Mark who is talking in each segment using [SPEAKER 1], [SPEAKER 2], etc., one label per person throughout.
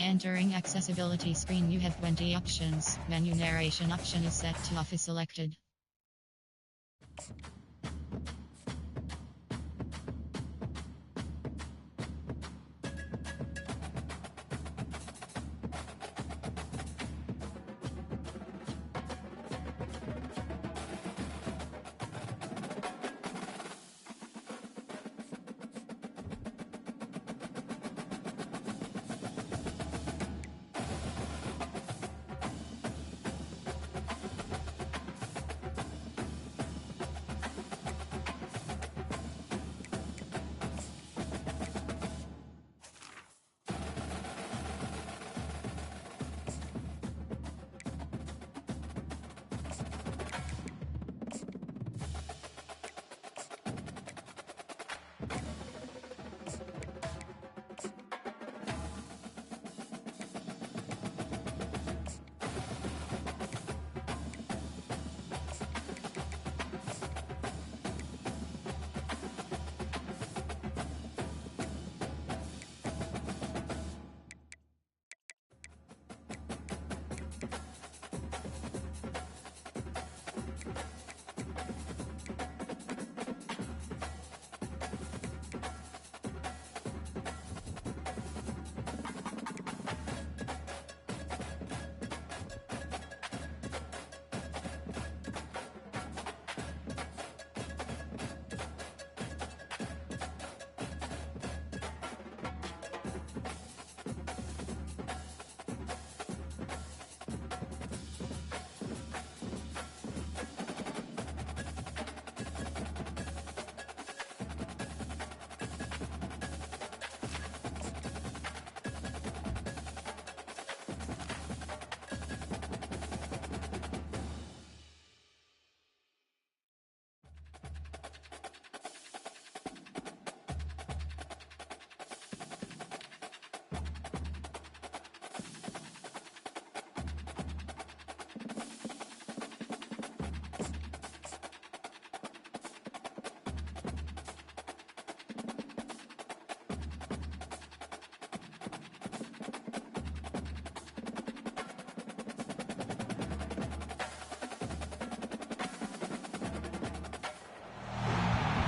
[SPEAKER 1] Entering accessibility screen, you have 20 options. Menu narration option is set to off is selected.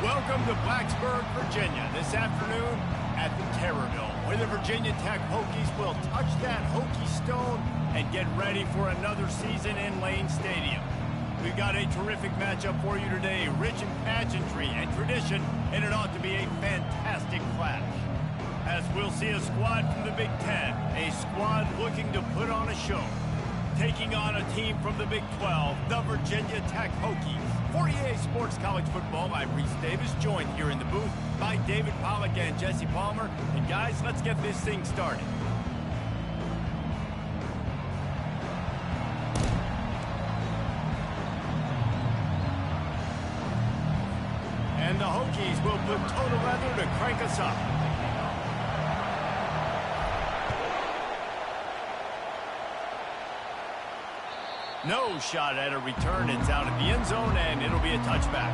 [SPEAKER 2] Welcome to Blacksburg, Virginia, this afternoon at the Terrorville, where the Virginia Tech Hokies will touch that Hokie stone and get ready for another season in Lane Stadium. We've got a terrific matchup for you today, rich in pageantry and tradition, and it ought to be a fantastic clash. As we'll see a squad from the Big Ten, a squad looking to put on a show, taking on a team from the Big 12, the Virginia Tech Hokies. For EA Sports College Football, I'm Reese Davis, joined here in the booth by David Pollack and Jesse Palmer. And guys, let's get this thing started. And the Hokies will put total leather to crank us up. No shot at a return. It's out of the end zone, and it'll be a touchback.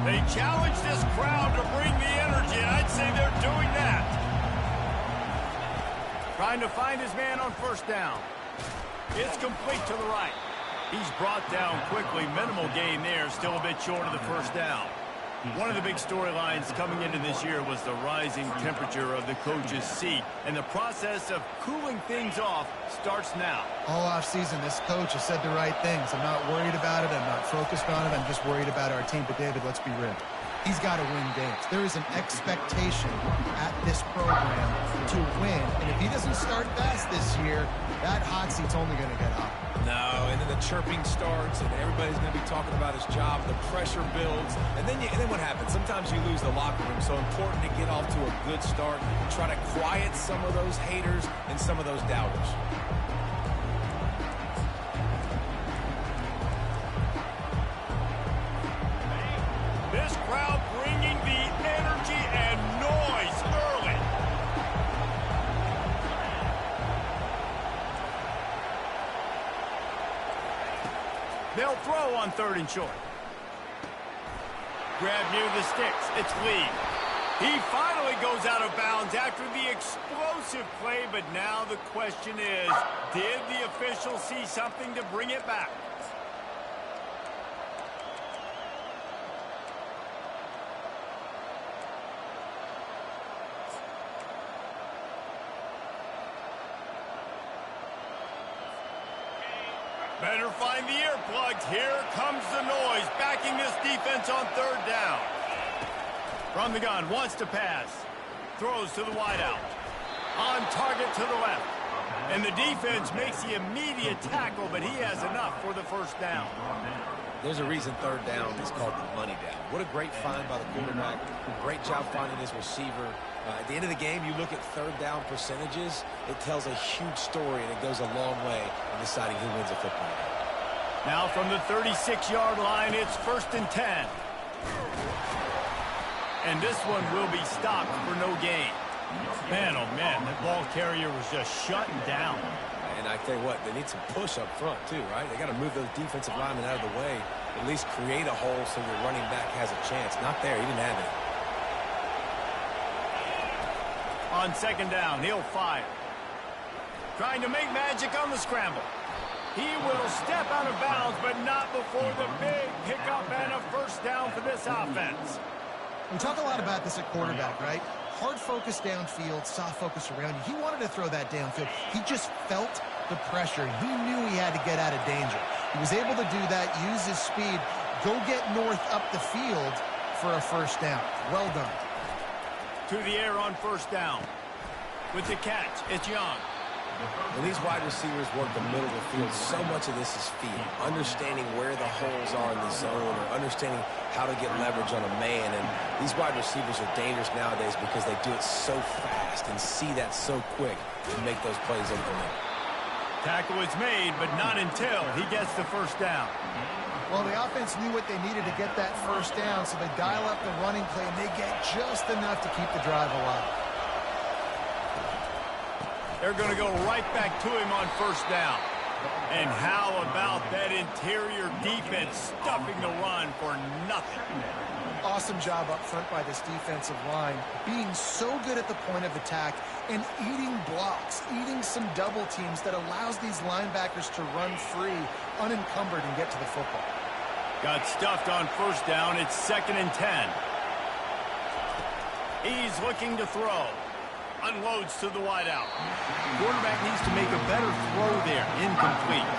[SPEAKER 2] They challenge this crowd to bring the energy, and I'd say they're doing that. Trying to find his man on first down. It's complete to the right. He's brought down quickly. Minimal gain there. Still a bit short of the first down. One of the big storylines coming into this year was the rising temperature of the coach's seat. And the process of cooling things off starts now.
[SPEAKER 3] All offseason, this coach has said the right things. I'm not worried about it. I'm not focused on it. I'm just worried about our team. But, David, let's be real. He's got to win games. There is an expectation at this program to win. And if he doesn't start fast this year, that hot seat's only going to get hot.
[SPEAKER 4] No, and then the chirping starts, and everybody's going to be talking about his job. The pressure builds, and then what happens? Sometimes you lose the locker room. So important to get off to a good start. Try to quiet some of those haters and some of those doubters.
[SPEAKER 2] This crowd bringing the energy and throw on 3rd and short. Grab near the sticks. It's Lee. He finally goes out of bounds after the explosive play, but now the question is, did the official see something to bring it back? Better find the earplugs. Here comes the noise, backing this defense on 3rd down. From the gun, wants to pass. Throws to the wideout. On target to the left. And the defense makes the immediate tackle, but he has enough for the 1st down.
[SPEAKER 4] There's a reason 3rd down is called the money down. What a great find by the quarterback. Great job finding his receiver. At the end of the game, you look at 3rd down percentages. It tells a huge story, and it goes a long way in deciding who wins a football game.
[SPEAKER 2] Now from the 36-yard line, it's 1st and 10. And this one will be stopped for no gain. Man, oh man, that ball carrier was just shutting down.
[SPEAKER 4] And I tell you what, they need some push up front too, right? They got to move those defensive linemen out of the way, at least create a hole so your running back has a chance. Not there, he didn't have it.
[SPEAKER 2] On 2nd down, he'll fire. Trying to make magic on the scramble. He will step out of bounds, but not before the big pickup and a 1st down for this offense.
[SPEAKER 3] We talk a lot about this at quarterback, right? Hard focus downfield, soft focus around you. He wanted to throw that downfield. He just felt the pressure. He knew he had to get out of danger. He was able to do that, use his speed, go get north up the field for a 1st down. Well done.
[SPEAKER 2] To the air on 1st down. With the catch, it's Young.
[SPEAKER 4] When these wide receivers work the middle of the field, so much of this is feel. Understanding where the holes are in the zone or understanding how to get leverage on a man. And these wide receivers are dangerous nowadays because they do it so fast and see that so quick to make those plays over the middle.
[SPEAKER 2] Tackle is made, but not until he gets the 1st down.
[SPEAKER 3] Well, the offense knew what they needed to get that 1st down, so they dial up the running play, and they get just enough to keep the drive alive.
[SPEAKER 2] They're going to go right back to him on 1st down. And how about that interior defense stuffing the run for nothing?
[SPEAKER 3] Awesome job up front by this defensive line, being so good at the point of attack and eating blocks, eating some double teams that allows these linebackers to run free, unencumbered, and get to the football.
[SPEAKER 2] Got stuffed on 1st down. It's 2nd and 10. He's looking to throw. Unloads to the wideout. Quarterback needs to make a better throw there. Incomplete.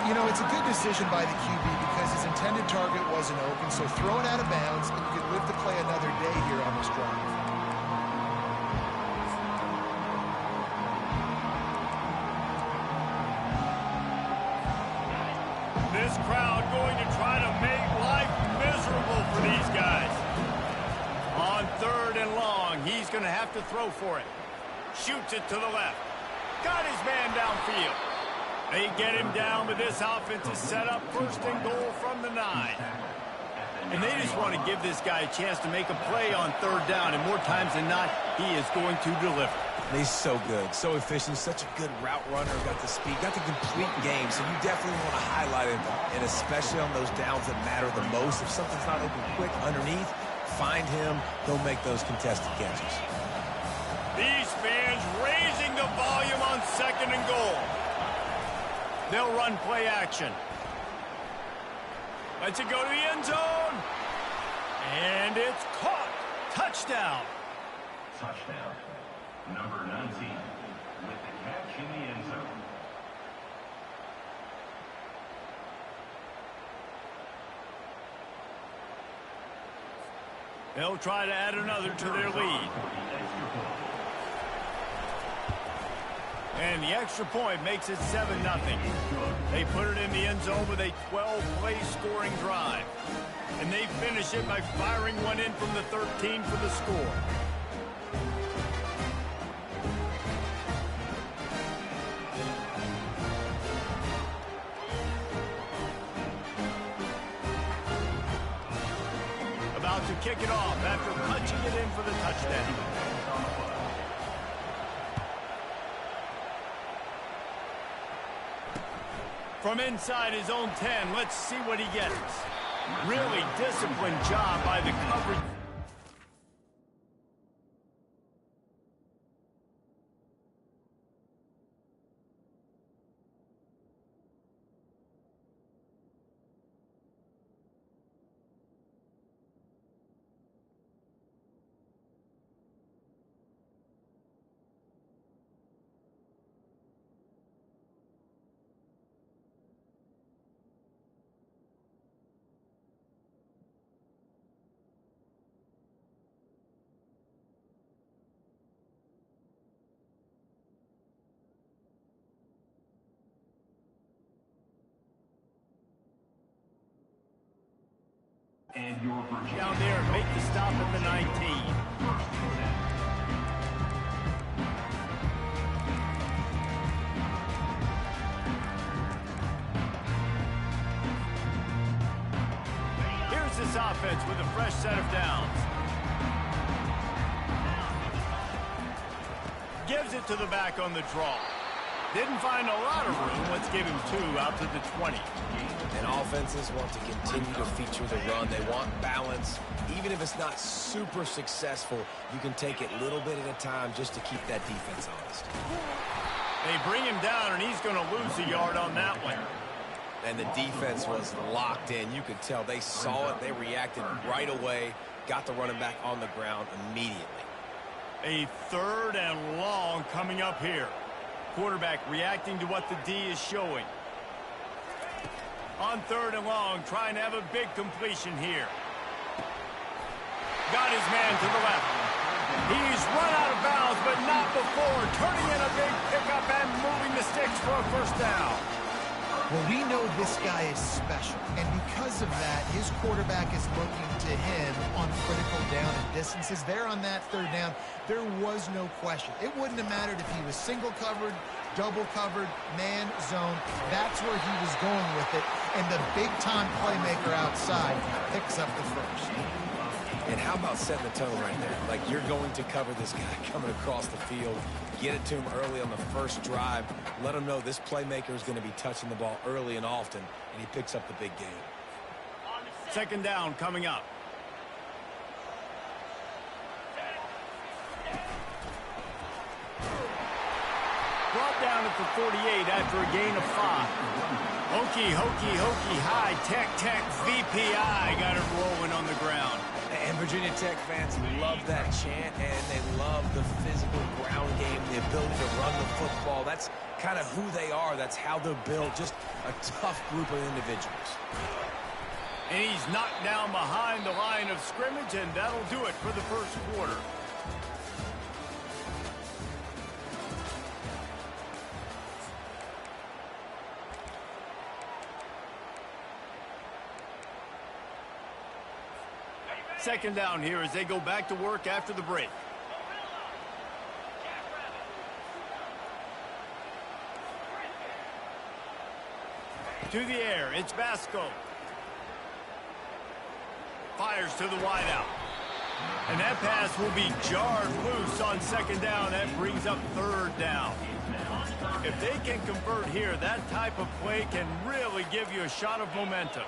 [SPEAKER 3] You know, it's a good decision by the QB because his intended target wasn't open, so throw it out of bounds, and you can live to play another day here on this drive.
[SPEAKER 2] This crowd going to try to make life miserable for these guys. On 3rd and long, he's going to have to throw for it. Shoots it to the left. Got his man downfield. They get him down, but this offense is set up 1st and goal from the 9. And they just want to give this guy a chance to make a play on 3rd down, and more times than not, he is going to deliver.
[SPEAKER 4] He's so good, so efficient, such a good route runner, got the speed, got the complete game, so you definitely want to highlight it, and especially on those downs that matter the most. If something's not open quick underneath, find him, he'll make those contested catches.
[SPEAKER 2] These fans raising the volume on 2nd and goal. They'll run play action. Lets it go to the end zone. And it's caught. Touchdown.
[SPEAKER 5] Touchdown. Number 19 with the catch in the end zone.
[SPEAKER 2] They'll try to add another to their lead. And the extra point makes it 7-0. They put it in the end zone with a 12-play scoring drive. And they finish it by firing one in from the 13 for the score. About to kick it off after punching it in for the touchdown. From inside his own 10, let's see what he gets. Really disciplined job by the coverage.
[SPEAKER 5] And your Virginia
[SPEAKER 2] Down there, make the stop at the 19. Here's this offense with a fresh set of downs. Gives it to the back on the draw. Didn't find a lot of room. Let's give him 2 out to the 20.
[SPEAKER 4] And offenses want to continue to feature the run. They want balance. Even if it's not super successful, you can take it little bit at a time just to keep that defense honest.
[SPEAKER 2] They bring him down, and he's going to lose a yard on that one.
[SPEAKER 4] And the defense was locked in. You could tell they saw it. They reacted right away. Got the running back on the ground immediately.
[SPEAKER 2] A 3rd and long coming up here. Quarterback reacting to what the D is showing. On 3rd and long, trying to have a big completion here. Got his man to the left. He's run out of bounds, but not before. Turning in a big pickup and moving the sticks for a first down.
[SPEAKER 3] Well, we know this guy is special, and because of that, his quarterback is looking to him on critical down and distances. There on that 3rd down, there was no question. It wouldn't have mattered if he was single covered, double covered, man, zone. That's where he was going with it, and the big-time playmaker outside picks up the first.
[SPEAKER 4] And how about setting the tone right there? Like, you're going to cover this guy coming across the field. Get it to him early on the first drive. Let him know this playmaker is going to be touching the ball early and often, and he picks up the big game.
[SPEAKER 2] 2nd down coming up. Brought down at the 48 after a gain of 5. Hokey, hokey, hokey, high, tech, tech, VPI got it rolling on the ground.
[SPEAKER 4] And Virginia Tech fans love that chant, and they love the physical ground game, the ability to run the football. That's kind of who they are. That's how they're built, just a tough group of individuals.
[SPEAKER 2] And he's knocked down behind the line of scrimmage, and that'll do it for the first quarter. Second down here as they go back to work after the break. To the air, it's Basco. Fires to the wideout. And that pass will be jarred loose on 2nd down. That brings up 3rd down. If they can convert here, that type of play can really give you a shot of momentum.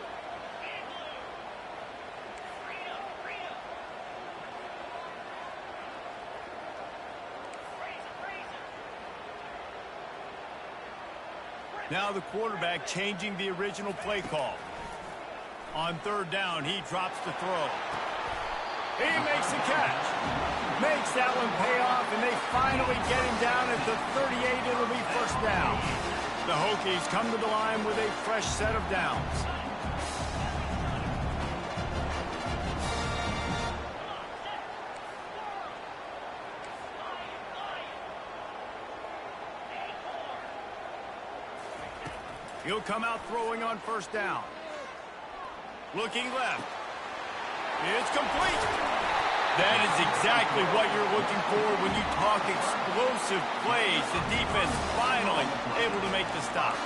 [SPEAKER 2] Now the quarterback changing the original play call. On 3rd down, he drops the throw. He makes the catch. Makes that one pay off, and they finally get him down at the 38. It'll be first down. The Hokies come to the line with a fresh set of downs. He'll come out throwing on first down. Looking left. It's complete. That is exactly what you're looking for when you talk explosive plays. The defense finally able to make the stop.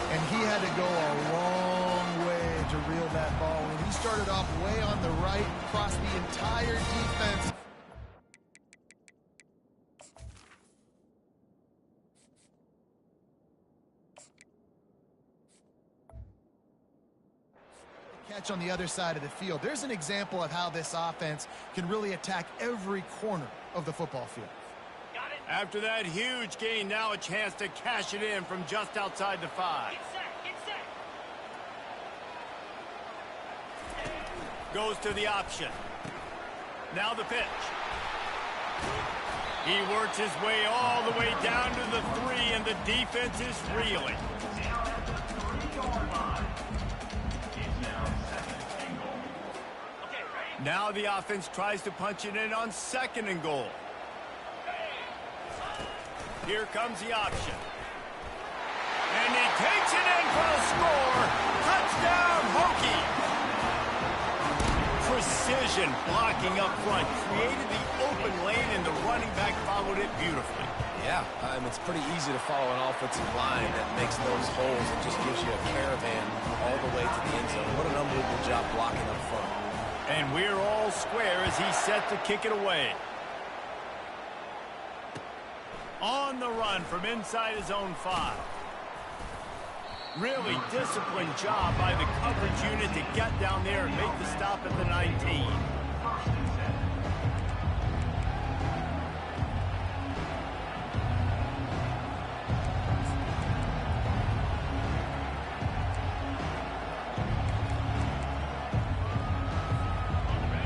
[SPEAKER 3] And he had to go a long way to reel that ball in. He started off way on the right, across the entire defense. switch on the other side of the field. There's an example of how this offense can really attack every corner of the football field.
[SPEAKER 2] After that huge gain, now a chance to cash it in from just outside the 5.
[SPEAKER 6] Get set.
[SPEAKER 2] Goes to the option. Now the pitch. He works his way all the way down to the 3, and the defense is reeling.
[SPEAKER 5] Down at the 3-yard line. It's now 2nd and goal.
[SPEAKER 6] Okay, ready?
[SPEAKER 2] Now the offense tries to punch it in on 2nd and goal. Here comes the option. And he takes it in for a score. Touchdown, Hokie. Precision blocking up front. Created the open lane, and the running back followed it beautifully.
[SPEAKER 4] Yeah, it's pretty easy to follow an offensive line that makes those holes and just gives you a caravan all the way to the end zone. What an unbelievable job blocking up front.
[SPEAKER 2] And we're all square as he's set to kick it away. On the run from inside his own 5. Really disciplined job by the coverage unit to get down there and make the stop at the 19.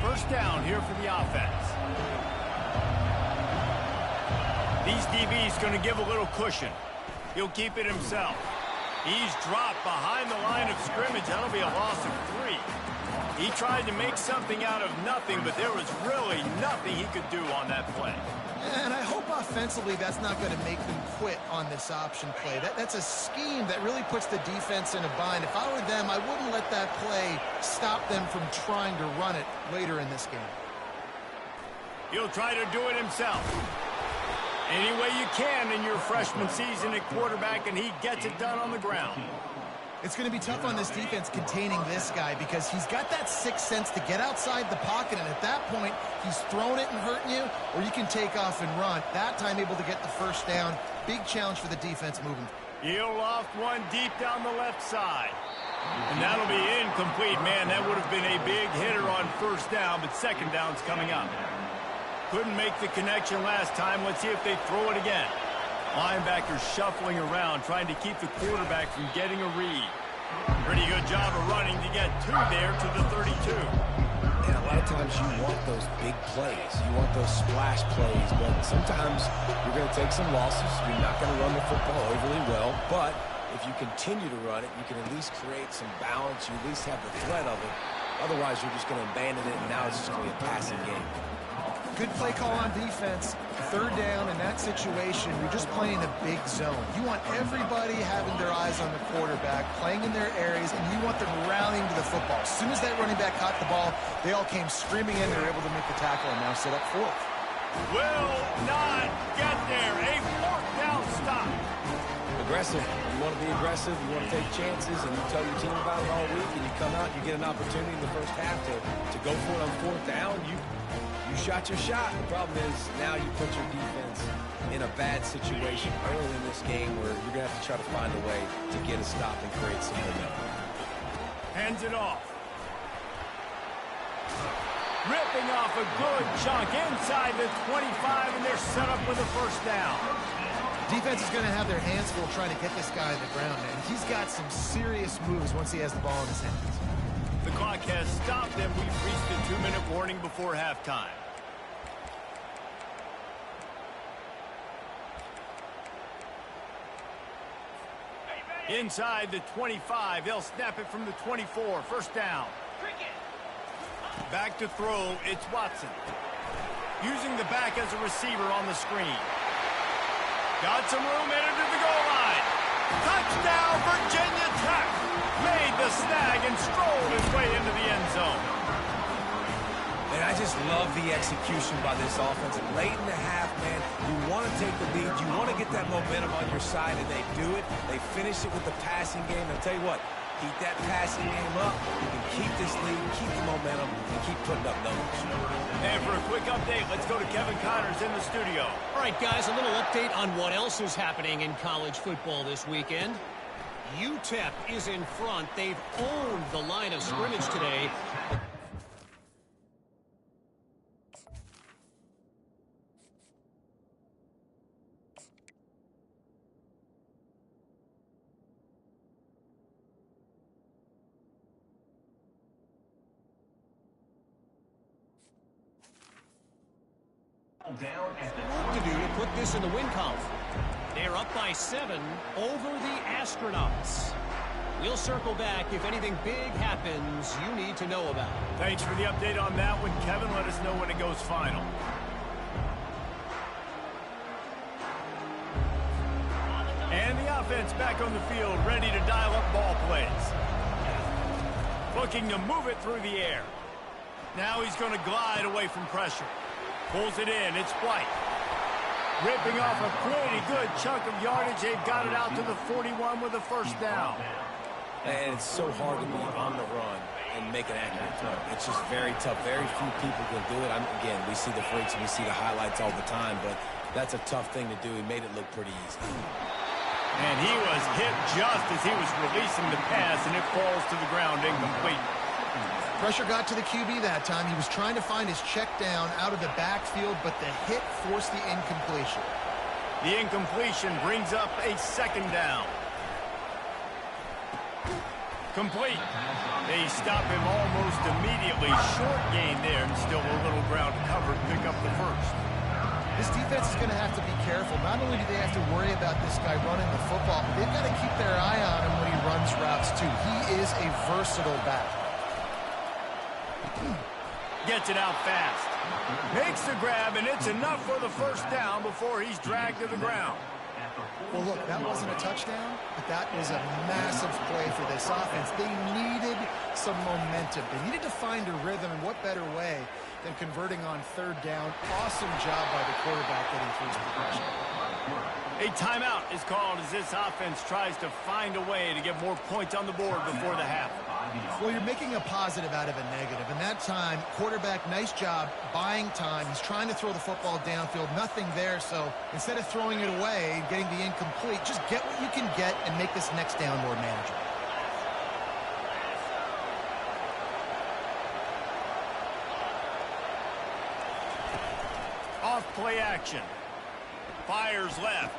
[SPEAKER 2] First down here for the offense. These DB's going to give a little cushion. He'll keep it himself. He's dropped behind the line of scrimmage. That'll be a loss of 3. He tried to make something out of nothing, but there was really nothing he could do on that play.
[SPEAKER 3] And I hope offensively that's not going to make them quit on this option play. That's a scheme that really puts the defense in a bind. If I were them, I wouldn't let that play stop them from trying to run it later in this game.
[SPEAKER 2] He'll try to do it himself. Any way you can in your freshman season at quarterback, and he gets it done on the ground.
[SPEAKER 3] It's going to be tough on this defense containing this guy because he's got that sixth sense to get outside the pocket, and at that point, he's throwing it and hurting you, or you can take off and run. That time able to get the first down. Big challenge for the defense moving.
[SPEAKER 2] He'll loft one deep down the left side. And that'll be incomplete. Man, that would have been a big hitter on first down, but second down's coming up. Couldn't make the connection last time. Let's see if they throw it again. Linebackers shuffling around, trying to keep the quarterback from getting a read. Pretty good job of running to get 2 there to the 32.
[SPEAKER 4] And a lot of times you want those big plays. You want those splash plays, but sometimes you're going to take some losses. You're not going to run the football overly well, but if you continue to run it, you can at least create some balance. You at least have the threat of it. Otherwise, you're just going to abandon it, and now it's just going to be a passing game.
[SPEAKER 3] Good play call on defense. Third down in that situation, you're just playing a big zone. You want everybody having their eyes on the quarterback, playing in their areas, and you want them rallying to the football. As soon as that running back caught the ball, they all came screaming in. They were able to make the tackle and now set up 4th.
[SPEAKER 2] Will not get there. A 4th down stop.
[SPEAKER 4] Aggressive. You want to be aggressive. You want to take chances, and you tell your team about it all week, and you come out, you get an opportunity in the first half to go for it on 4th down. You shot your shot. The problem is now you put your defense in a bad situation early in this game where you're going to have to try to find a way to get a stop and create some momentum.
[SPEAKER 2] Hands it off. Ripping off a good chunk inside the 25, and they're set up with a first down.
[SPEAKER 3] Defense is going to have their hands full trying to get this guy on the ground, man. He's got some serious moves once he has the ball in his hands.
[SPEAKER 2] The clock has stopped, and we've reached the 2-minute warning before halftime. Inside the 25, they'll snap it from the 24. First down. Back to throw, it's Watson. Using the back as a receiver on the screen. Got some room, entered to the goal line. Touchdown, Virginia Tech. Made the snag and strolled his way into the end zone.
[SPEAKER 4] And I just love the execution by this offense. And late in the half, man, you want to take the lead. You want to get that momentum on your side, and they do it. They finish it with the passing game. I'll tell you what, keep that passing game up. You can keep this lead, keep the momentum, and keep putting up numbers.
[SPEAKER 2] And for a quick update, let's go to Kevin Connors in the studio.
[SPEAKER 7] All right, guys, a little update on what else is happening in college football this weekend. UTEP is in front. They've owned the line of scrimmage today. Work to do to put this in the win column. They're up by 7 over the Astronauts. We'll circle back if anything big happens you need to know about.
[SPEAKER 2] Thanks for the update on that one, Kevin. Let us know when it goes final. And the offense back on the field, ready to dial up ball plays. Looking to move it through the air. Now he's going to glide away from pressure. Pulls it in. It's White. Ripping off a pretty good chunk of yardage. They've got it out to the 41 with a first down.
[SPEAKER 4] And it's so hard to be on the run and make an accurate throw. It's just very tough. Very few people can do it. Again, we see the freaks and we see the highlights all the time, but that's a tough thing to do. He made it look pretty easy.
[SPEAKER 2] And he was hit just as he was releasing the pass, and it falls to the ground incomplete.
[SPEAKER 3] Pressure got to the QB that time. He was trying to find his check down out of the backfield, but the hit forced the incompletion.
[SPEAKER 2] The incompletion brings up a second down. Complete. They stop him almost immediately. Short gain there, and still a little ground to cover to pick up the first.
[SPEAKER 3] This defense is going to have to be careful. Not only do they have to worry about this guy running the football, but they've got to keep their eye on him when he runs routes too. He is a versatile back.
[SPEAKER 2] Gets it out fast. Makes the grab, and it's enough for the first down before he's dragged to the ground.
[SPEAKER 3] Well, look, that wasn't a touchdown, but that was a massive play for this offense. They needed some momentum. They needed to find a rhythm, and what better way than converting on third down. Awesome job by the quarterback getting through his progression.
[SPEAKER 2] A timeout is called as this offense tries to find a way to get more points on the board before the half.
[SPEAKER 3] Well, you're making a positive out of a negative. And that time, quarterback, nice job buying time. He's trying to throw the football downfield. Nothing there. So instead of throwing it away and getting the incomplete, just get what you can get and make this next down more manageable.
[SPEAKER 2] Off play action. Fires left.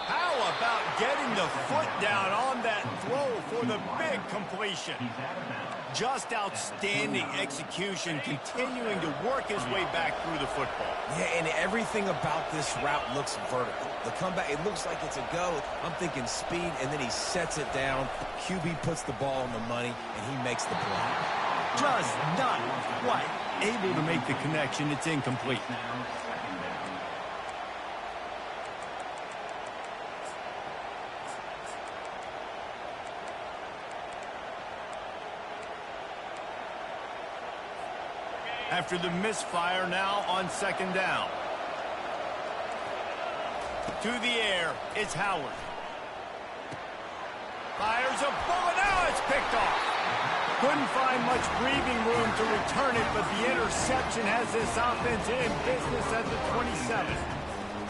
[SPEAKER 2] How about getting the foot down on that throw for the big completion? Just outstanding execution, continuing to work his way back through the football.
[SPEAKER 4] Yeah, and everything about this route looks vertical. The comeback, it looks like it's a go. I'm thinking speed, and then he sets it down. QB puts the ball on the money, and he makes the play.
[SPEAKER 2] Just not quite able to make the connection. It's incomplete. After the misfire, now on second down. To the air, it's Howard. Fires a bullet, now it's picked off. Couldn't find much breathing room to return it, but the interception has this offense in business at the 27.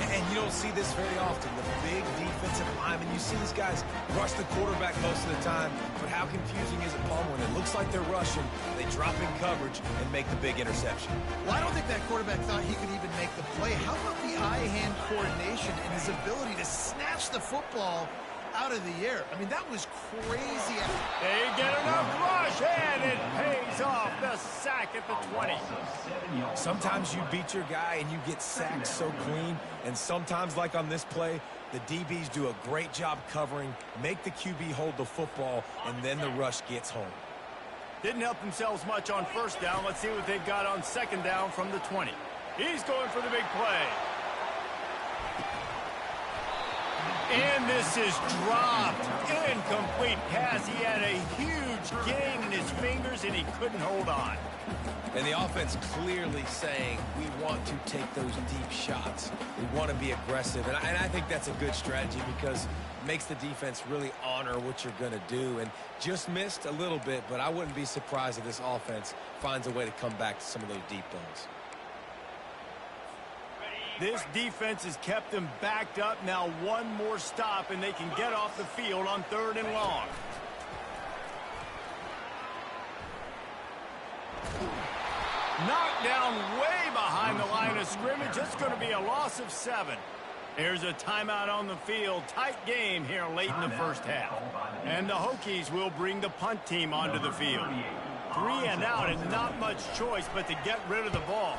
[SPEAKER 4] And you don't see this very often. The big defensive linemen, you see these guys rush the quarterback most of the time, but how confusing is it, Paul, when it looks like they're rushing, they drop in coverage and make the big interception?
[SPEAKER 3] Well, I don't think that quarterback thought he could even make the play. How about the eye-hand coordination and his ability to snatch the football out of the air? I mean, that was crazy.
[SPEAKER 2] They get enough rush, and it pays off. The sack at the 20.
[SPEAKER 4] Sometimes you beat your guy and you get sacked so clean, and sometimes, like on this play, the DBs do a great job covering, make the QB hold the football, and then the rush gets home.
[SPEAKER 2] Didn't help themselves much on first down. Let's see what they've got on second down from the 20. He's going for the big play. And this is dropped. Incomplete pass. He had a huge gain in his fingers, and he couldn't hold on.
[SPEAKER 4] And the offense clearly saying, we want to take those deep shots. We want to be aggressive. And I think that's a good strategy because it makes the defense really honor what you're going to do. And just missed a little bit, but I wouldn't be surprised if this offense finds a way to come back to some of those deep balls.
[SPEAKER 2] This defense has kept them backed up. Now one more stop, and they can get off the field on 3rd and long. Knocked down way behind the line of scrimmage. It's going to be a loss of 7. Here's a timeout on the field. Tight game here late in the first half. And the Hokies will bring the punt team onto the field. 3 and out, and not much choice but to get rid of the ball.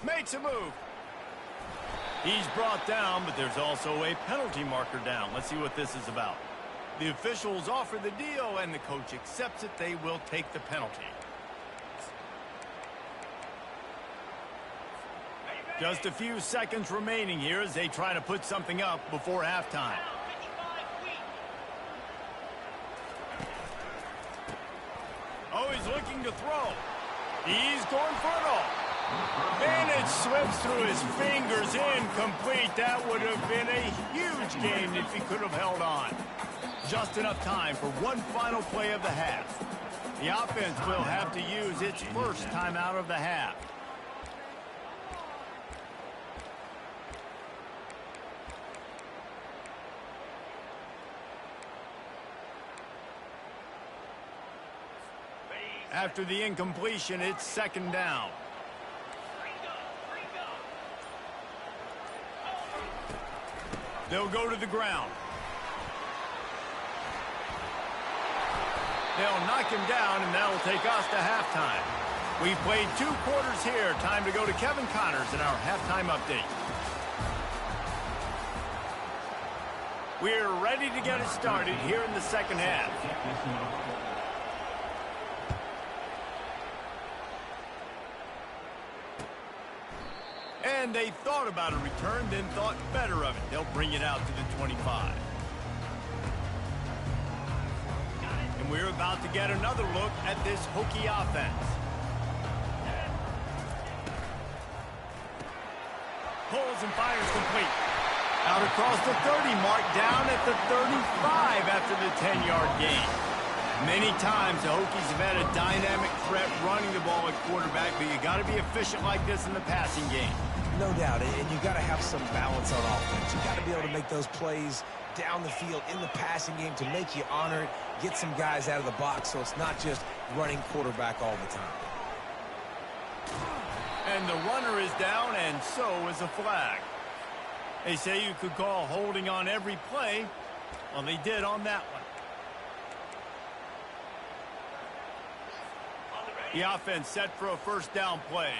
[SPEAKER 2] Makes a move. He's brought down, but there's also a penalty marker down. Let's see what this is about. The officials offer the deal, and the coach accepts it. They will take the penalty. Just a few seconds remaining here as they try to put something up before halftime. Oh, he's looking to throw. He's going for it all. And it slips through his fingers, incomplete. That would have been a huge game if he could have held on. Just enough time for one final play of the half. The offense will have to use its first timeout of the half. After the incompletion, it's 2nd down. They'll go to the ground. They'll knock him down, and that'll take us to halftime. We've played 2 quarters here. Time to go to Kevin Connors in our halftime update. We're ready to get it started here in the second half. And they thought about a return, then thought better of it. They'll bring it out to the 25. And we're about to get another look at this Hokie offense. Pulls and fires complete. Out across the 30 mark, down at the 35 after the 10-yard gain. Many times the Hokies have had a dynamic threat running the ball at quarterback, but you got to be efficient like this in the passing game.
[SPEAKER 4] No doubt, and you got to have some balance on offense. You got to be able to make those plays down the field in the passing game to make you honor it, get some guys out of the box so it's not just running quarterback all the time.
[SPEAKER 2] And the runner is down, and so is a flag. They say you could call holding on every play. Well, they did on that one. The offense set for a first down play.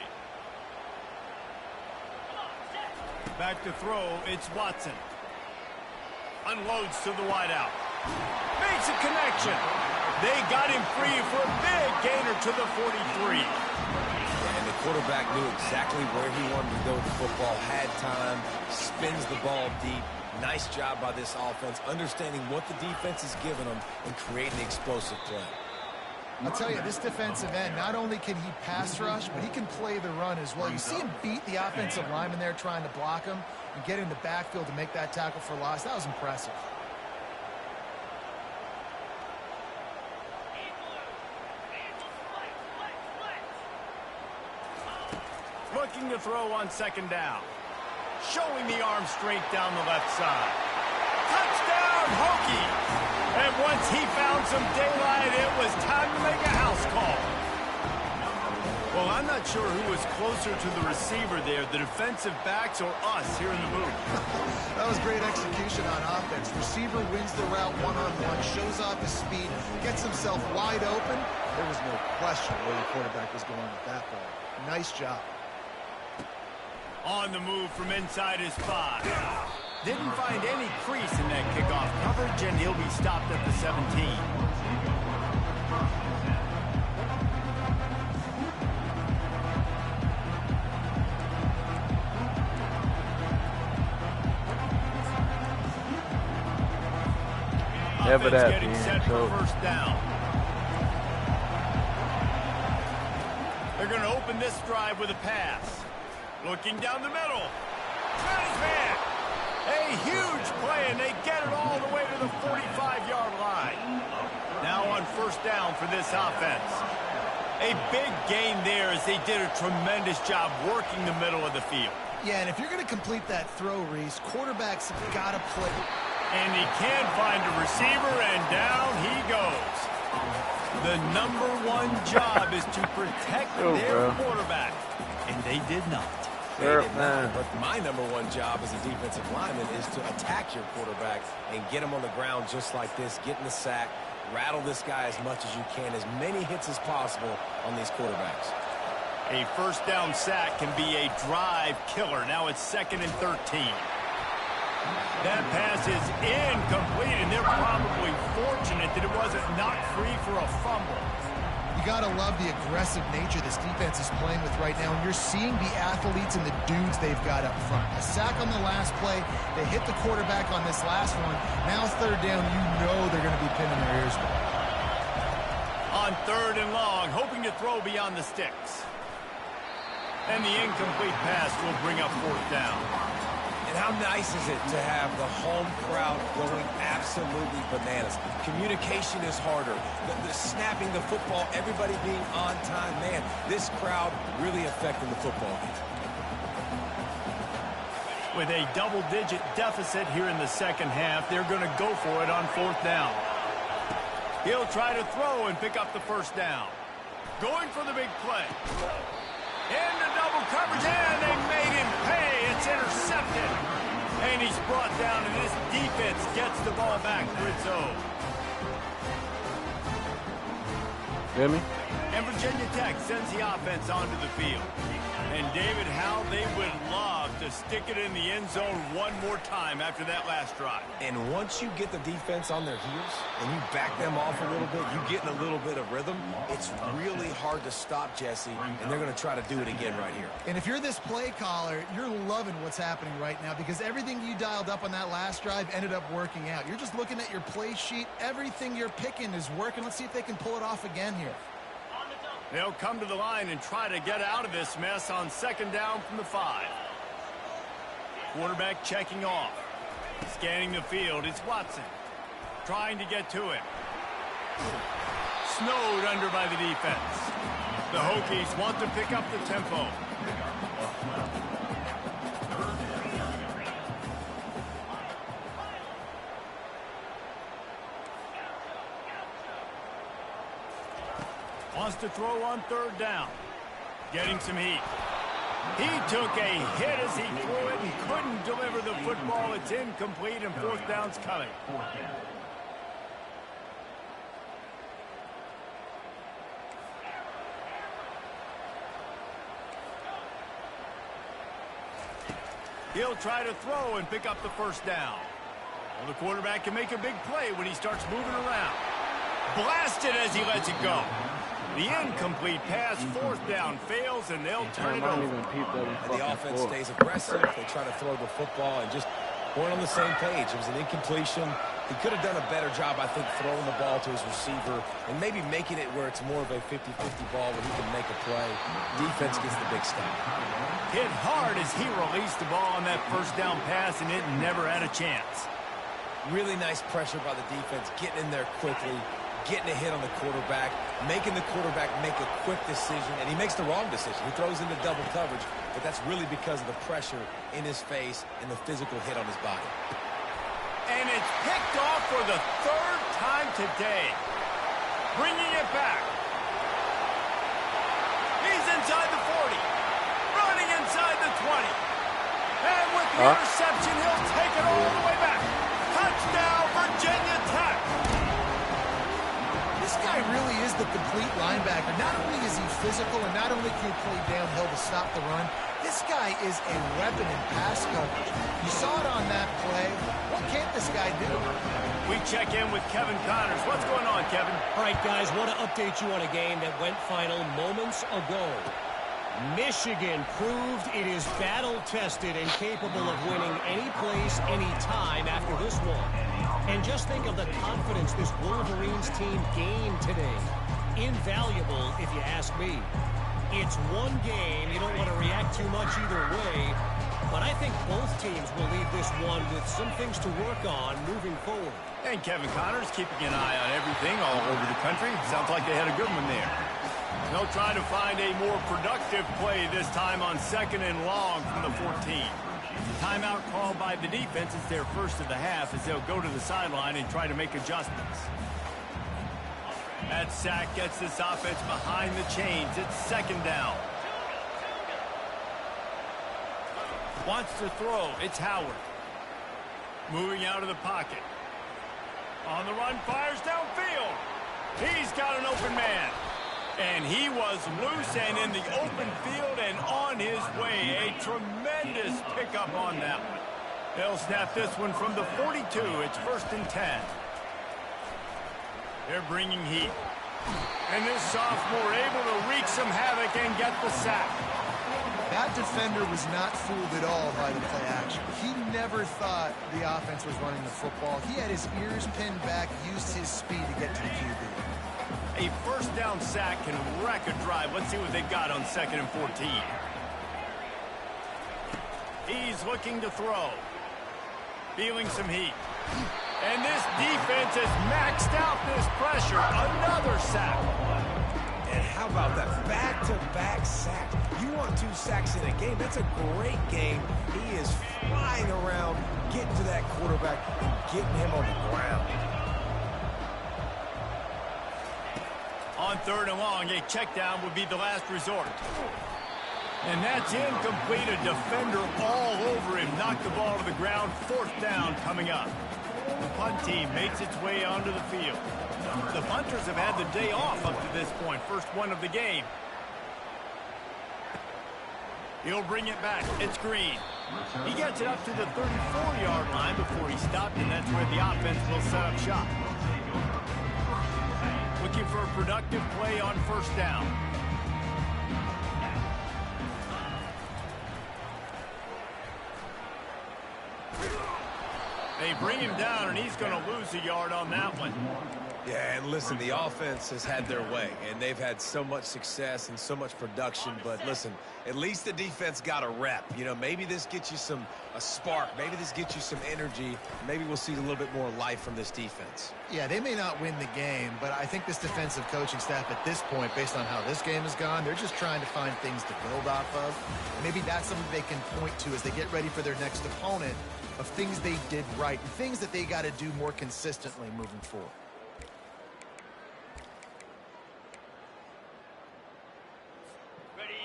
[SPEAKER 2] Back to throw, it's Watson. Unloads to the wideout. Makes a connection. They got him free for a big gainer to the 43.
[SPEAKER 4] And the quarterback knew exactly where he wanted to go with the football, had time, spins the ball deep. Nice job by this offense, understanding what the defense is giving them and creating explosive play.
[SPEAKER 3] I'll tell you, this defensive end, not only can he pass rush, but he can play the run as well. You see him beat the offensive lineman there trying to block him and get in the backfield to make that tackle for loss. That was impressive.
[SPEAKER 2] Looking to throw on 2nd down. Showing the arm strength down the left side. Touchdown, Hokies! And once he found some daylight, it was time to make a house call. Well, I'm not sure who was closer to the receiver there, the defensive backs or us here in the booth.
[SPEAKER 3] That was great execution on offense. Receiver wins the route one-on-one, shows off his speed, gets himself wide open. There was no question where the quarterback was going with that ball. Nice job.
[SPEAKER 2] On the move from inside his 5. Didn't find any crease in that kickoff coverage, and he'll be stopped at the 17.
[SPEAKER 8] Never that,
[SPEAKER 2] getting set for first down. They're going to open this drive with a pass. Looking down the middle. Got his man. A huge play, and they get it all the way to the 45-yard line. Now on first down for this offense. A big gain there as they did a tremendous job working the middle of the field.
[SPEAKER 3] Yeah, and if you're going to complete that throw, Reese, quarterbacks have got to play.
[SPEAKER 2] And he can find a receiver, and down he goes. The #1 job is to protect their quarterback, and they did not.
[SPEAKER 4] But my #1 job as a defensive lineman is to attack your quarterback and get him on the ground just like this, get in the sack, rattle this guy as much as you can, as many hits as possible on these quarterbacks.
[SPEAKER 2] A first down sack can be a drive killer. Now it's 2nd and 13. That pass is incomplete, and they're probably fortunate that it wasn't knocked free for a fumble.
[SPEAKER 3] You got to love the aggressive nature this defense is playing with right now, and you're seeing the athletes and the dudes they've got up front. A sack on the last play. They hit the quarterback on this last one. Now 3rd down, you know they're going to be pinning their ears back.
[SPEAKER 2] On 3rd and long, hoping to throw beyond the sticks. And the incomplete pass will bring up 4th down.
[SPEAKER 4] And how nice is it to have the home crowd going absolutely bananas? Communication is harder. The snapping the football, everybody being on time. Man, this crowd really affecting the football game.
[SPEAKER 2] With a double-digit deficit here in the 2nd half, they're going to go for it on 4th down. He'll try to throw and pick up the 1st down. Going for the big play. Into double coverage, and they made him pay. It's intercepted. And he's brought down, and this defense gets the ball back for its own.
[SPEAKER 8] Hear me?
[SPEAKER 2] And Virginia Tech sends the offense onto the field. And David, how they would love to stick it in the end zone one more time after that last drive.
[SPEAKER 4] And once you get the defense on their heels and you back them off a little bit, you get in a little bit of rhythm, it's really hard to stop, Jesse, and they're going to try to do it again right here.
[SPEAKER 3] And if you're this play caller, you're loving what's happening right now because everything you dialed up on that last drive ended up working out. You're just looking at your play sheet. Everything you're picking is working. Let's see if they can pull it off again here.
[SPEAKER 2] They'll come to the line and try to get out of this mess on 2nd down from the 5. Quarterback checking off. Scanning the field, it's Watson. Trying to get to him. Snowed under by the defense. The Hokies want to pick up the tempo. Wants to throw on 3rd down. Getting some heat. He took a hit as he threw it and couldn't deliver the football. It's incomplete, and 4th down's coming. He'll try to throw and pick up the 1st down. Well, the quarterback can make a big play when he starts moving around. Blasted as he lets it go. The incomplete pass, 4th down, fails, and they'll turn it over.
[SPEAKER 4] And the offense stays aggressive. They try to throw the football and just weren't on the same page. It was an incompletion. He could have done a better job, I think, throwing the ball to his receiver and maybe making it where it's more of a 50-50 ball where he can make a play. Defense gets the big stop.
[SPEAKER 2] Hit hard as he released the ball on that 1st down pass, and it never had a chance.
[SPEAKER 4] Really nice pressure by the defense, getting in there quickly, getting a hit on the quarterback, making the quarterback make a quick decision, and he makes the wrong decision. He throws into double coverage, but that's really because of the pressure in his face and the physical hit on his body.
[SPEAKER 2] And it's picked off for the 3rd time today. Bringing it back. He's inside the 40. Running inside the 20. And with the interception, he'll take it all the way back. Touchdown, Virginia Tech.
[SPEAKER 3] This guy really is the complete linebacker. Not only is he physical and not only can he play downhill to stop the run, this guy is a weapon in pass coverage. You saw it on that play. What can't this guy do?
[SPEAKER 2] We check in with Kevin Connors. What's going on, Kevin?
[SPEAKER 7] All right, guys, want to update you on a game that went final moments ago. Michigan proved it is battle-tested and capable of winning any place, any time after this one. And just think of the confidence this Wolverines team gained today. Invaluable, if you ask me. It's one game. You don't want to react too much either way. But I think both teams will leave this one with some things to work on moving forward.
[SPEAKER 2] And Kevin Connors keeping an eye on everything all over the country. Sounds like they had a good one there. They'll try to find a more productive play this time on 2nd and long from the 14. Timeout called by the defense. It's their first of the half as they'll go to the sideline and try to make adjustments. That sack gets this offense behind the chains. It's 2nd down. Wants to throw. It's Howard. Moving out of the pocket. On the run, fires downfield. He's got an open man. And he was loose and in the open field and on his way. A tremendous pickup on that one. They'll snap this one from the 42. It's 1st and 10. They're bringing heat. And this sophomore able to wreak some havoc and get the sack.
[SPEAKER 3] That defender was not fooled at all by the play action. He never thought the offense was running the football. He had his ears pinned back, used his speed to get to the QB.
[SPEAKER 2] A 1st down sack can wreck a drive. Let's see what they've got on 2nd and 14. He's looking to throw. Feeling some heat. And this defense has maxed out this pressure. Another sack.
[SPEAKER 4] And how about that back-to-back sack? You want 2 sacks in a game. That's a great game. He is flying around, getting to that quarterback and getting him on the ground.
[SPEAKER 2] On 3rd and long, a check down would be the last resort. And that's incomplete. A defender all over him. Knocked the ball to the ground. 4th down coming up. The punt team makes its way onto the field. The punters have had the day off up to this point. First one of the game. He'll bring it back. It's Green. He gets it up to the 34-yard line before he stopped, and that's where the offense will set up shop. Looking for a productive play on 1st down. They bring him down, and he's going to lose a yard on that one.
[SPEAKER 4] Yeah, and listen, the offense has had their way, and they've had so much success and so much production. But listen, at least the defense got a rep. You know, maybe this gets you a spark. Maybe this gets you some energy. Maybe we'll see a little bit more life from this defense.
[SPEAKER 3] Yeah, they may not win the game, but I think this defensive coaching staff at this point, based on how this game has gone, they're just trying to find things to build off of. And maybe that's something they can point to as they get ready for their next opponent, of things they did right and things that they got to do more consistently moving forward.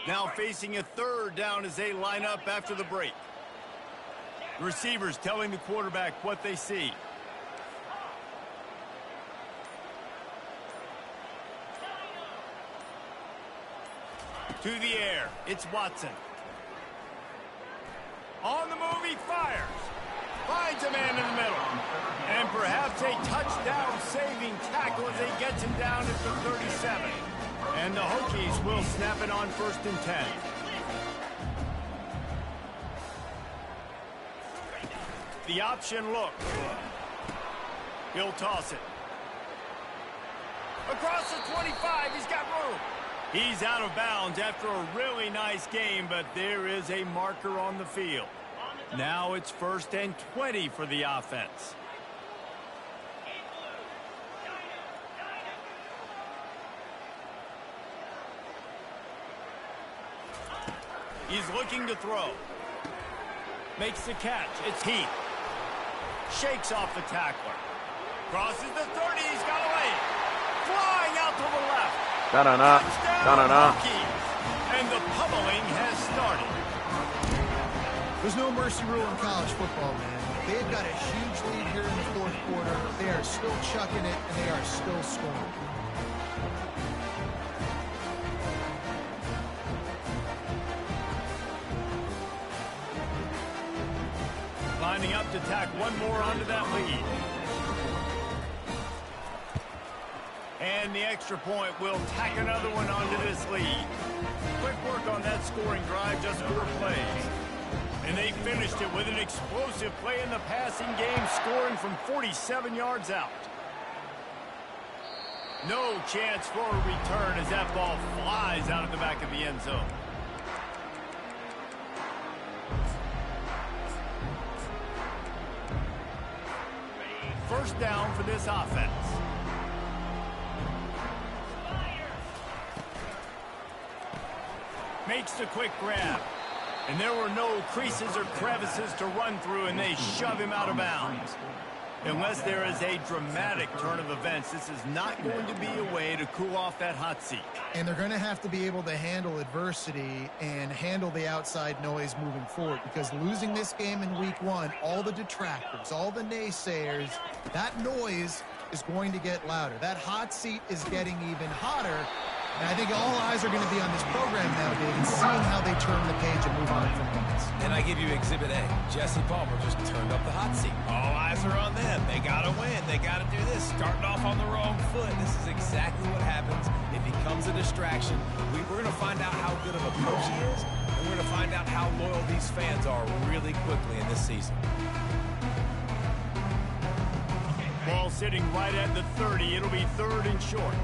[SPEAKER 2] Now facing a 3rd down as they line up after the break. The receivers telling the quarterback what they see. To the air, it's Watson. On the move, he fires. Finds a man in the middle. And perhaps a touchdown-saving tackle as he gets him down at the 37. And the Hokies will snap it on 1st and 10. The option look. He'll toss it. Across the 25, he's got room. He's out of bounds after a really nice game, but there is a marker on the field. Now it's 1st and 20 for the offense. He's looking to throw. Makes the catch. It's Heath. Shakes off the tackler. Crosses the 30. He's got away. Flying out to the left.
[SPEAKER 8] Da-da-da. Da-da-da.
[SPEAKER 2] And the pummeling has started.
[SPEAKER 3] There's no mercy rule in college football, man. They've got a huge lead here in the 4th quarter. They are still chucking it, and they are still scoring.
[SPEAKER 2] Lining up to tack one more onto that lead. And the extra point will tack another one onto this lead. Quick work on that scoring drive, just 4 plays. And they finished it with an explosive play in the passing game, scoring from 47 yards out. No chance for a return as that ball flies out of the back of the end zone. First down for this offense. Makes the quick grab. And there were no creases or crevices to run through, and they shove him out of bounds. Unless there is a dramatic turn of events, this is not going to be a way to cool off that hot seat.
[SPEAKER 3] And they're going to have to be able to handle adversity and handle the outside noise moving forward, because losing this game in week 1, all the detractors, all the naysayers, that noise is going to get louder. That hot seat is getting even hotter. And I think all eyes are going to be on this program now, David, seeing how they turn the page and move on from this.
[SPEAKER 4] And I give you Exhibit A. Jesse Palmer just turned up the hot seat. All eyes are on them. They got to win. They got to do this. Starting off on the wrong foot. This is exactly what happens. It becomes a distraction. We're going to find out how good of a coach he is, and we're going to find out how loyal these fans are really quickly in this season.
[SPEAKER 2] Ball sitting right at the 30. It'll be 3rd and short.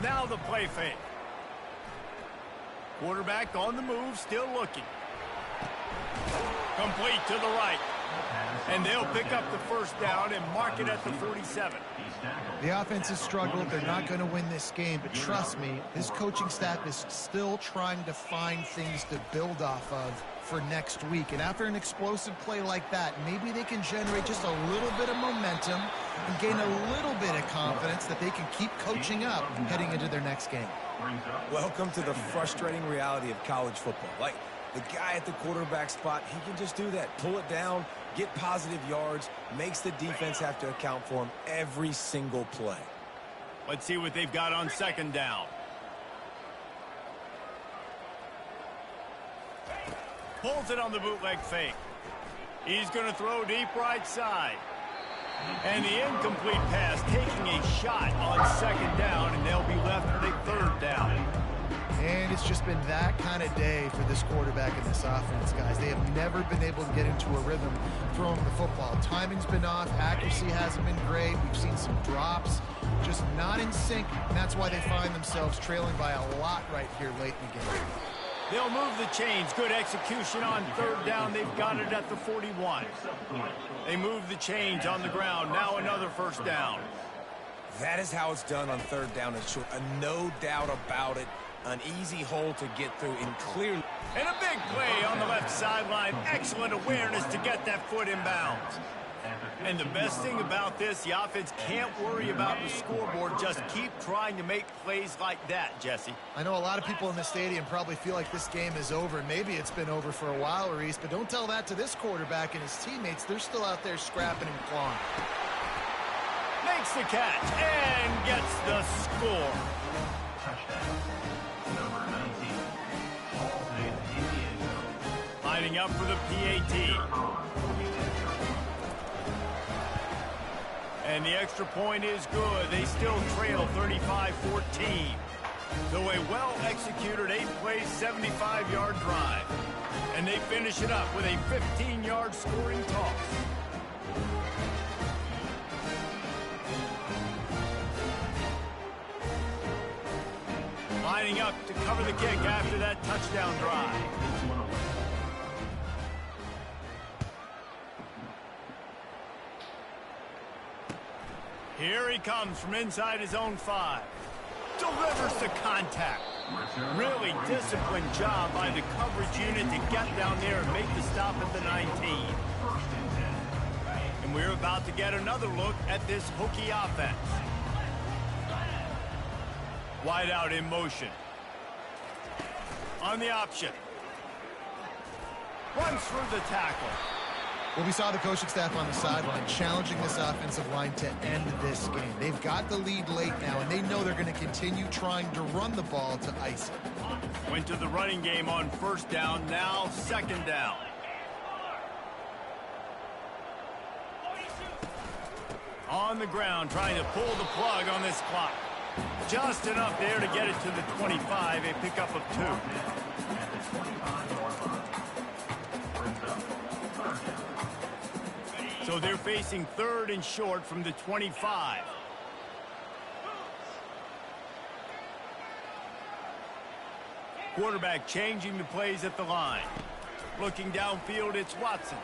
[SPEAKER 2] Now the play fake. Quarterback on the move, still looking. Complete to the right. And they'll pick up the first down and mark it at the 47.
[SPEAKER 3] The offense has struggled. They're not going to win this game, but trust me, this coaching staff is still trying to find things to build off of for next week. And after an explosive play like that, maybe they can generate just a little bit of momentum and gain a little bit of confidence that they can keep coaching up heading into their next game.
[SPEAKER 4] Welcome to the frustrating reality of college football. Like, the guy at the quarterback spot, he can just do that. Pull it down, get positive yards, makes the defense have to account for him every single play.
[SPEAKER 2] Let's see what they've got on 2nd down. Pulls it on the bootleg fake. He's going to throw deep right side. And the incomplete pass taking a shot on 2nd down, and they'll be left with a 3rd down.
[SPEAKER 3] And it's just been that kind of day for this quarterback and this offense, guys. They have never been able to get into a rhythm throwing the football. Timing's been off. Accuracy hasn't been great. We've seen some drops. Just not in sync, and that's why they find themselves trailing by a lot right here late in the game.
[SPEAKER 2] They'll move the chains. Good execution on 3rd down. They've got it at the 41. They move the chains on the ground. Now another 1st down.
[SPEAKER 4] That is how it's done on 3rd down and short. No doubt about it. An easy hole to get through and clear.
[SPEAKER 2] And a big play on the left sideline. Excellent awareness to get that foot in bounds. And the best thing about this, the offense can't worry about the scoreboard. Just keep trying to make plays like that, Jesse.
[SPEAKER 3] I know a lot of people in the stadium probably feel like this game is over. Maybe it's been over for a while, Reese, but don't tell that to this quarterback and his teammates. They're still out there scrapping and clawing.
[SPEAKER 2] Makes the catch and gets the score.
[SPEAKER 5] Touchdown. Number 19.
[SPEAKER 2] Lining up for the PAT. And the extra point is good. They still trail 35-14. So a well-executed 8-play, 75-yard drive. And they finish it up with a 15-yard scoring toss. Lining up to cover the kick after that touchdown drive. Here he comes from inside his own 5. Delivers the contact. Really disciplined job by the coverage unit to get down there and make the stop at the 19. And we're about to get another look at this Hokie offense. Wide out in motion. On the option. Runs through the tackle.
[SPEAKER 3] Well, we saw the coaching staff on the sideline challenging this offensive line to end this game. They've got the lead late now, and they know they're going to continue trying to run the ball to ice it.
[SPEAKER 2] Went to the running game on 1st down, now 2nd down. On the ground, trying to pull the plug on this clock. Just enough there to get it to the 25, a pickup of 2. So they're facing 3rd and short from the 25. Quarterback changing the plays at the line. Looking downfield, it's Watson.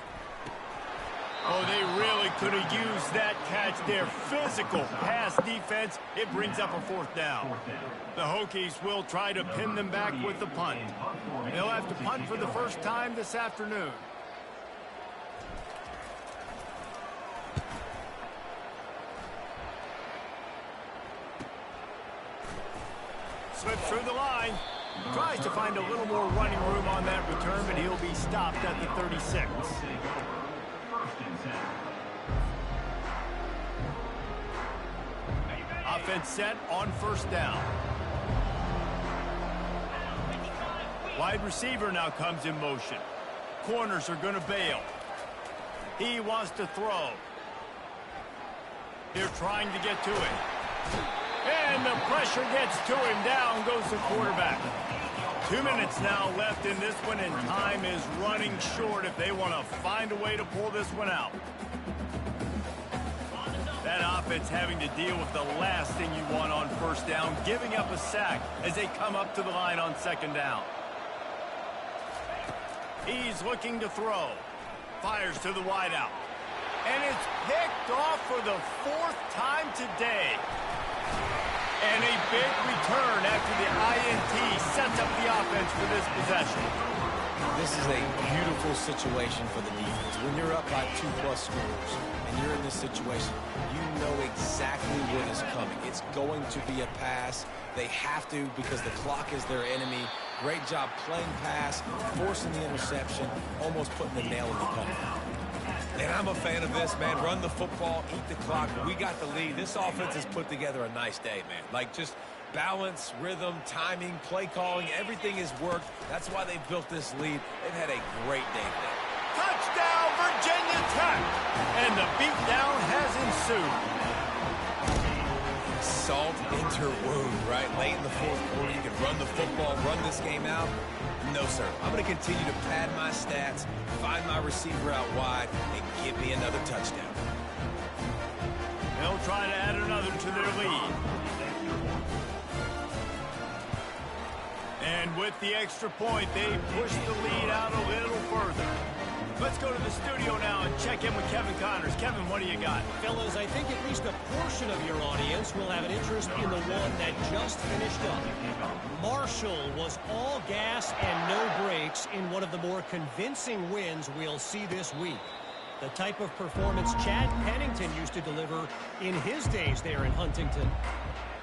[SPEAKER 2] Oh, they really could have used that catch there. Physical pass defense. It brings up a fourth down. The Hokies will try to pin them back with the punt. They'll have to punt for the first time this afternoon. Slips through the line. Tries to find a little more running room on that return, but he'll be stopped at the 36. Offense set on first down. Wide receiver now comes in motion. Corners are going to bail. He wants to throw. They're trying to get to it. And the pressure gets to him. Down goes the quarterback. 2 minutes now left in this one, and time is running short if they want to find a way to pull this one out. That offense having to deal with the last thing you want on first down, giving up a sack as they come up to the line on second down. He's looking to throw. Fires to the wideout. And it's picked off for the fourth time today. And a big return after the INT sets up the offense for this possession.
[SPEAKER 4] This is a beautiful situation for the defense. When you're up by 2+ scores and you're in this situation, you know exactly what is coming. It's going to be a pass. They have to because the clock is their enemy. Great job playing pass, forcing the interception, almost putting the nail in the coffin. And I'm a fan of this, man. Run the football, eat the clock. We got the lead. This offense has put together a nice day, man. Like just balance, rhythm, timing, play calling, everything has worked. That's why they built this lead. They've had a great day today.
[SPEAKER 2] Touchdown, Virginia Tech! And the beatdown has ensued.
[SPEAKER 4] Salt into wound, right? Late in the fourth quarter, you can run the football, run this game out. No, sir. I'm going to continue to pad my stats, find my receiver out wide, and give me another touchdown.
[SPEAKER 2] They'll try to add another to their lead. And with the extra point, they push the lead out a little further. Let's go to the studio now and check in with Kevin Connors. Kevin, what do you got?
[SPEAKER 7] Fellas, I think at least a portion of your audience will have an interest in the one that just finished up. Marshall was all gas and no brakes in one of the more convincing wins we'll see this week. The type of performance Chad Pennington used to deliver in his days there in Huntington.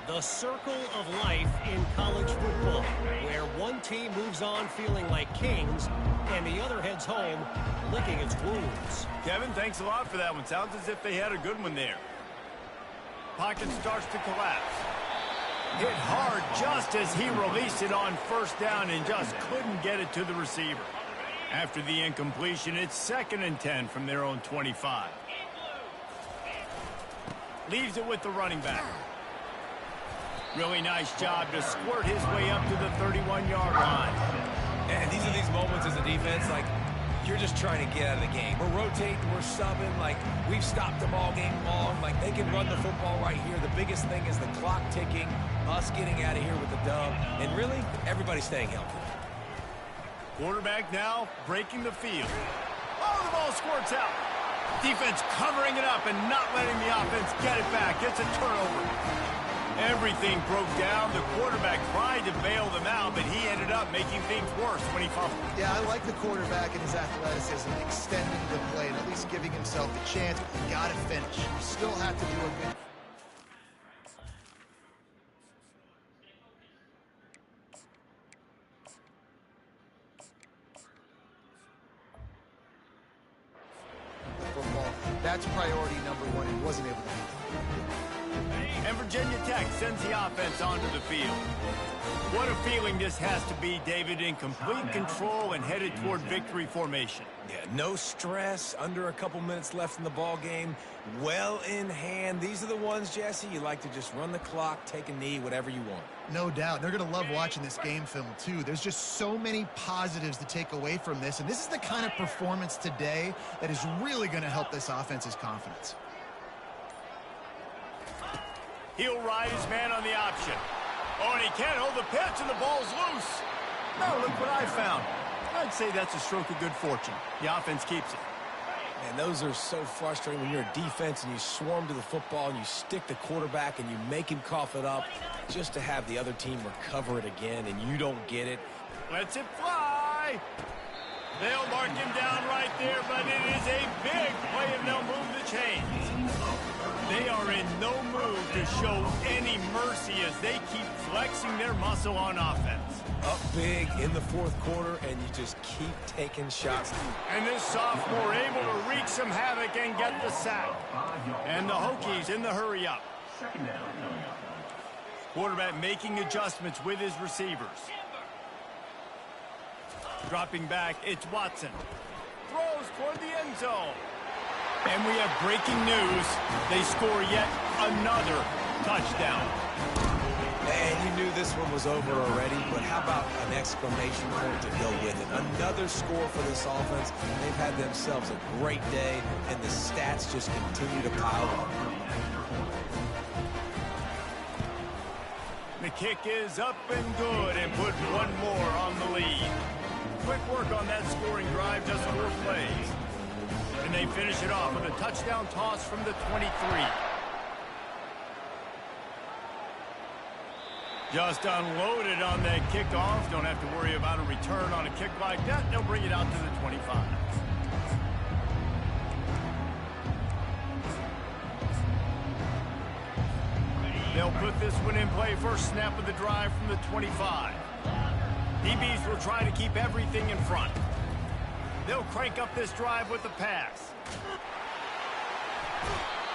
[SPEAKER 7] The circle of life in college football, where one team moves on feeling like kings and the other heads home licking its wounds.
[SPEAKER 2] Kevin, thanks a lot for that one. Sounds as if they had a good one there. Pocket starts to collapse. Hit hard just as he released it on first down and just couldn't get it to the receiver. After the incompletion, it's 2nd and 10 from their own 25. Leaves it with the running back. Really nice job to squirt his way up to the 31-yard line.
[SPEAKER 4] And these are these moments as a defense, like, you're just trying to get out of the game. We're rotating, we're subbing, like, we've stopped the ball game long. Like, they can run the football right here. The biggest thing is the clock ticking, us getting out of here with the dub, and really, everybody staying healthy.
[SPEAKER 2] Quarterback now breaking the field. Oh, the ball squirts out. Defense covering it up and not letting the offense get it back. It's a turnover. Everything broke down. The quarterback tried to bail them out, but he ended up making things worse when he fumbled.
[SPEAKER 3] Yeah, I like the quarterback and his athleticism, extending the play and at least giving himself the chance. But you got to finish. You still have to do a good. Football. That's priority number one. He wasn't able to do that.
[SPEAKER 2] And Virginia Tech sends the offense onto the field. What a feeling this has to be, David, in complete control and headed toward victory formation.
[SPEAKER 4] Yeah, no stress, under a couple minutes left in the ball game, well in hand. These are the ones, Jesse, you like to just run the clock, take a knee, whatever you want.
[SPEAKER 3] No doubt. They're going to love watching this game film, too. There's just so many positives to take away from this, and this is the kind of performance today that is really going to help this offense's confidence.
[SPEAKER 2] He'll ride his man on the option. Oh, and he can't hold the pitch, and the ball's loose. Oh, look what I found. I'd say that's a stroke of good fortune. The offense keeps it.
[SPEAKER 4] And those are so frustrating when you're a defense and you swarm to the football and you stick the quarterback and you make him cough it up just to have the other team recover it again and you don't get it.
[SPEAKER 2] Lets it fly. They'll mark him down right there, but it is a big play and they'll move the chains. They are in no mood to show any mercy as they keep flexing their muscle on offense.
[SPEAKER 4] Up big in the fourth quarter, and you just keep taking shots.
[SPEAKER 2] And this sophomore able to wreak some havoc and get the sack. And the Hokies in the hurry up. Quarterback making adjustments with his receivers. Dropping back, it's Watson. Throws toward the end zone. And we have breaking news. They score yet another touchdown.
[SPEAKER 4] Man, you knew this one was over already, but how about an exclamation point to go with it? Another score for this offense. They've had themselves a great day, and the stats just continue to pile up.
[SPEAKER 2] The kick is up and good and put one more on the lead. Quick work on that scoring drive, just 4 plays. And they finish it off with a touchdown toss from the 23. Just unloaded on that kickoff. Don't have to worry about a return on a kick like that. They'll bring it out to the 25. They'll put this one in play. First snap of the drive from the 25. DBs will try to keep everything in front. They'll crank up this drive with the pass.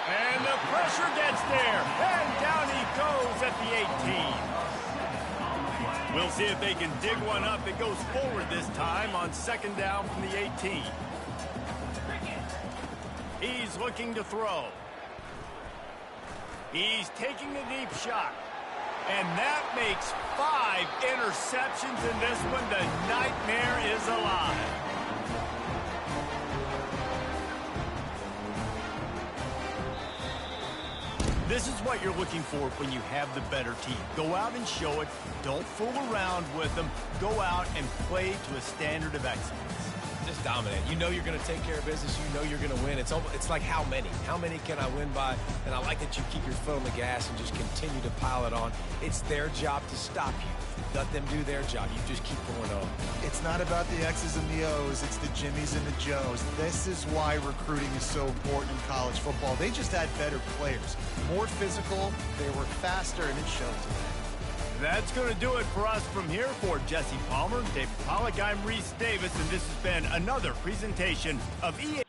[SPEAKER 2] And the pressure gets there. And down he goes at the 18. We'll see if they can dig one up. It goes forward this time on second down from the 18. He's looking to throw. He's taking a deep shot. And that makes 5 interceptions in this one. The nightmare is alive. This is what you're looking for when you have the better team. Go out and show it. Don't fool around with them. Go out and play to a standard of excellence.
[SPEAKER 4] Just dominate. You know you're going to take care of business. You know you're going to win. It's like how many? How many can I win by? And I like that you keep your foot on the gas and just continue to pile it on. It's their job to stop you. Let them do their job. You just keep going on.
[SPEAKER 3] It's not about the X's and the O's. It's the Jimmies and the Joes. This is why recruiting is so important in college football. They just had better players. More physical. They were faster, and it showed today.
[SPEAKER 2] That's going to do it for us from here. For Jesse Palmer, David Pollack, I'm Reese Davis, and this has been another presentation of EA.